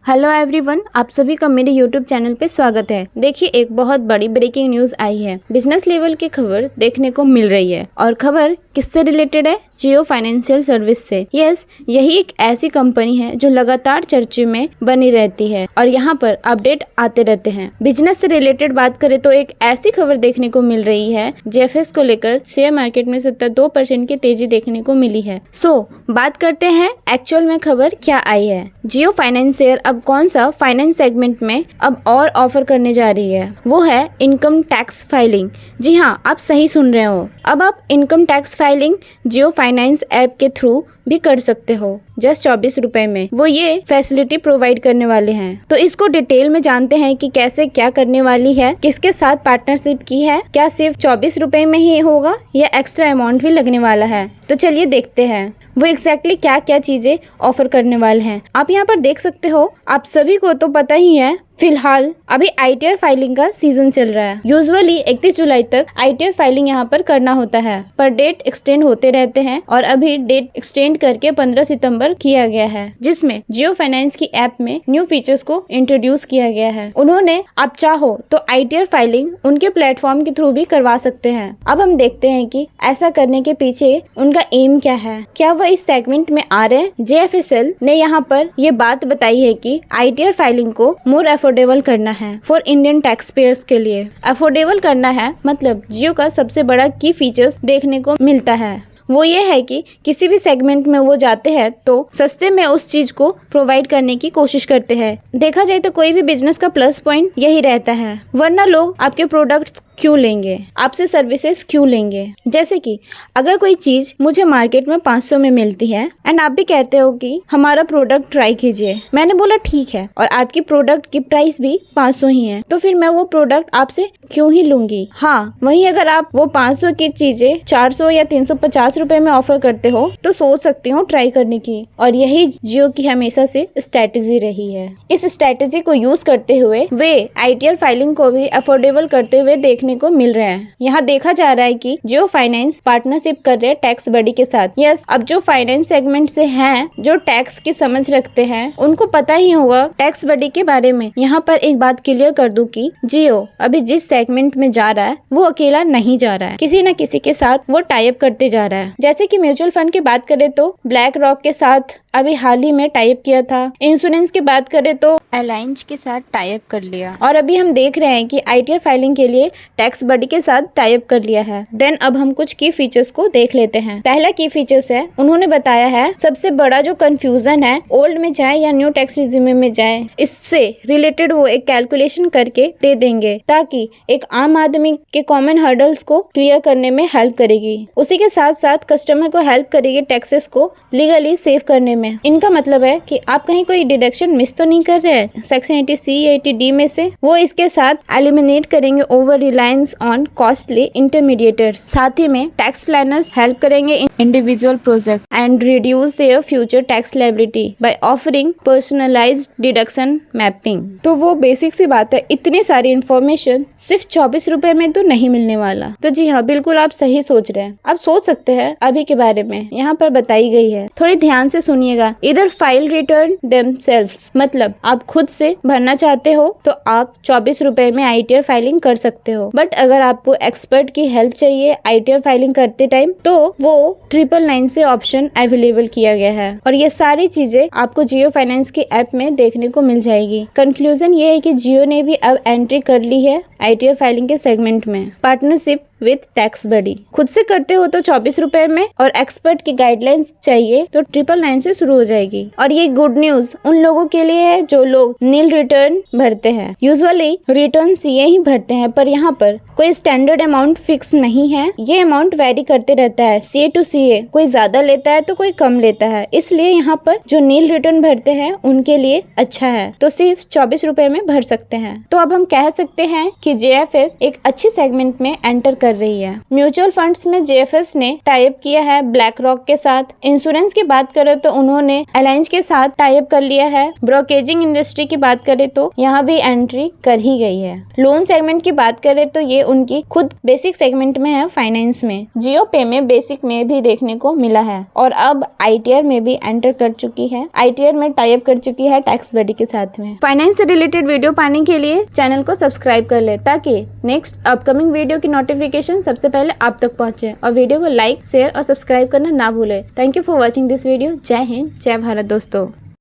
Hello everyone, आप सभी का मेरे यूट्यूब चैनल पे स्वागत है। देखिए, एक बहुत बड़ी ब्रेकिंग न्यूज आई है। बिजनेस लेवल की खबर देखने को मिल रही है और खबर किससे रिलेटेड है? जियो फाइनेंशियल सर्विस से। यस, यही एक ऐसी कंपनी है जो लगातार चर्चे में बनी रहती है और यहाँ पर अपडेट आते रहते हैं। बिजनेस से रिलेटेड बात करें तो एक ऐसी खबर देखने को मिल रही है, जेएफएस को लेकर शेयर मार्केट में 72% की तेजी देखने को मिली है। बात करते हैं एक्चुअल में खबर क्या आई है। जियो फाइनेंशियल अब कौन सा फाइनेंस सेगमेंट में अब और ऑफर करने जा रही है, वो है इनकम टैक्स फाइलिंग। जी हाँ, आप सही सुन रहे हो। अब आप इनकम टैक्स फाइलिंग जियो फाइनेंस ऐप के थ्रू भी कर सकते हो, जस्ट 24 रुपए में। वो ये फैसिलिटी प्रोवाइड करने वाले हैं। तो इसको डिटेल में जानते हैं कि कैसे क्या करने वाली है, किसके साथ पार्टनरशिप की है, क्या सिर्फ 24 रुपए में ही होगा या एक्स्ट्रा अमाउंट भी लगने वाला है। तो चलिए देखते हैं वो एग्जैक्टली क्या क्या चीजें ऑफर करने वाले हैं। आप यहाँ पर देख सकते हो, आप सभी को तो पता ही है, फिलहाल अभी आईटीआर फाइलिंग का सीजन चल रहा है। यूजुअली 31 जुलाई तक आईटीआर फाइलिंग यहाँ पर करना होता है, पर डेट एक्सटेंड होते रहते हैं और अभी डेट एक्सटेंड करके 15 सितंबर किया गया है, जिसमें जियो फाइनेंस की ऐप में न्यू फीचर्स को इंट्रोड्यूस किया गया है। उन्होंने आप चाहो तो आईटीआर फाइलिंग उनके प्लेटफॉर्म के थ्रू भी करवा सकते हैं। अब हम देखते हैं कि ऐसा करने के पीछे उनका एम क्या है, क्या वह इस सेगमेंट में आ रहे हैं। जेएफएसएल ने यहाँ पर ये बात बताई है कि आईटीआर फाइलिंग को मोर अफोर्डेबल करना है फॉर इंडियन टैक्स पेयर्स के लिए। अफोर्डेबल करना है मतलब जियो का सबसे बड़ा की फीचर्स देखने को मिलता है वो ये है कि किसी भी सेगमेंट में वो जाते हैं तो सस्ते में उस चीज को प्रोवाइड करने की कोशिश करते हैं। देखा जाए तो कोई भी बिजनेस का प्लस पॉइंट यही रहता है, वरना लोग आपके प्रोडक्ट्स क्यों लेंगे, आपसे सर्विसेज क्यों लेंगे। जैसे कि अगर कोई चीज मुझे मार्केट में 500 में मिलती है एंड आप भी कहते हो कि हमारा प्रोडक्ट ट्राई कीजिए, मैंने बोला ठीक है, और आपकी प्रोडक्ट की प्राइस भी 500 ही है, तो फिर मैं वो प्रोडक्ट आपसे क्यों ही लूंगी। हाँ, वहीं अगर आप वो 500 की चीजें 400 या 350 रुपए में ऑफर करते हो तो सोच सकती हूँ ट्राई करने की। और यही जियो की हमेशा से स्ट्रेटेजी रही है। इस स्ट्रेटेजी को यूज करते हुए वे आईटीआर फाइलिंग को भी अफोर्डेबल करते हुए देखने को मिल रहे हैं। यहाँ देखा जा रहा है कि जियो फाइनेंस पार्टनरशिप कर रहे हैं टैक्स बडी के साथ। यस, अब जो फाइनेंस सेगमेंट से हैं, जो टैक्स की समझ रखते हैं, उनको पता ही होगा टैक्स बडी के बारे में। यहाँ पर एक बात क्लियर कर दूं कि जियो अभी जिस सेगमेंट में जा रहा है वो अकेला नहीं जा रहा है, किसी न किसी के साथ वो टाई अप करते जा रहा है। जैसे कि म्यूचुअल फंड की बात करें तो ब्लैक रॉक के साथ अभी हाल ही में टाई अप किया था। इंश्योरेंस की बात करें तो अलायंस के साथ टाई अप कर लिया, और अभी हम देख रहे हैं कि आईटीआर फाइलिंग के लिए टैक्स बडी के साथ टाई अप कर लिया है। देन अब हम कुछ की फीचर्स को देख लेते हैं। पहला की फीचर्स है, उन्होंने बताया है सबसे बड़ा जो कंफ्यूजन है, ओल्ड में जाए या न्यू टैक्स रिजिम में जाए, इससे रिलेटेड वो एक कैलकुलेशन करके दे देंगे, ताकि एक आम आदमी के कॉमन हर्डल्स को क्लियर करने में हेल्प करेगी। उसी के साथ साथ कस्टमर को हेल्प करेगी टैक्सेस को लीगली सेव करने में। इनका मतलब है कि आप कहीं कोई डिडक्शन मिस तो नहीं कर रहे हैं सेक्शन 80C या 80D में से। वो इसके साथ एलिमिनेट करेंगे ओवर रिलायंस ऑन कॉस्टली इंटरमीडिएटर्स। साथ ही में टैक्स प्लानर्स हेल्प करेंगे individual project and reduce their future tax liability by offering personalised deduction mapping. तो वो बेसिक सी बात है, इतनी सारी इंफॉर्मेशन सिर्फ 24 रुपए में तो नहीं मिलने वाला। तो जी हाँ, बिल्कुल आप सही सोच रहे हैं। आप सोच सकते हैं अभी के बारे में यहाँ पर बताई गई है, थोड़ी ध्यान से सुनिएगा। इधर फाइल रिटर्न देमसेल्व्स, मतलब आप खुद से भरना चाहते हो तो आप 24 रुपए में आईटीआर फाइलिंग कर सकते हो। बट अगर आपको एक्सपर्ट की हेल्प चाहिए आईटीआर फाइलिंग करते टाइम, तो वो 999 से ऑप्शन अवेलेबल किया गया है। और ये सारी चीजें आपको जियो फाइनेंस की ऐप में देखने को मिल जाएगी। कंक्लूजन ये है कि जियो ने भी अब एंट्री कर ली है आईटीआर फाइलिंग के सेगमेंट में, पार्टनरशिप विथ टैक्स बडी। खुद से करते हो तो 24 रुपए में, और एक्सपर्ट की गाइडलाइंस चाहिए तो 999 से शुरू हो जाएगी। और ये गुड न्यूज उन लोगों के लिए है जो लोग नील रिटर्न भरते हैं। यूजुअली रिटर्न सीए ही भरते हैं, पर यहाँ पर कोई स्टैंडर्ड अमाउंट फिक्स नहीं है। ये अमाउंट वेरी करते रहता है सीए टू सीए, कोई ज्यादा लेता है तो कोई कम लेता है। इसलिए यहाँ पर जो नील रिटर्न भरते हैं उनके लिए अच्छा है, तो सिर्फ 24 रुपए में भर सकते हैं। तो अब हम कह सकते हैं कि जेएफएस एक अच्छी सेगमेंट में एंटर कर रही है। म्यूचुअल फंड्स में जेएफएस ने टाई अप किया है ब्लैक रॉक के साथ। इंश्योरेंस की बात करें तो उन्होंने अलायंस के साथ टाई अप कर लिया है। ब्रोकेजिंग इंडस्ट्री की बात करें तो यहाँ भी एंट्री कर ही गई है। लोन सेगमेंट की बात करें तो ये उनकी खुद बेसिक सेगमेंट में है फाइनेंस में। जियो पे में बेसिक में भी देखने को मिला है और अब ITR में भी एंटर कर चुकी है। ITR में टाई अप कर चुकी है टैक्स बडी के साथ में। फाइनेंस से रिलेटेड वीडियो पाने के लिए चैनल को सब्सक्राइब कर ले ताकि नेक्स्ट अपकमिंग वीडियो की नोटिफिकेशन सबसे पहले आप तक पहुंचे। और वीडियो को लाइक, शेयर और सब्सक्राइब करना ना भूले। Thank you for watching this video. जय हिंद, जय भारत दोस्तों।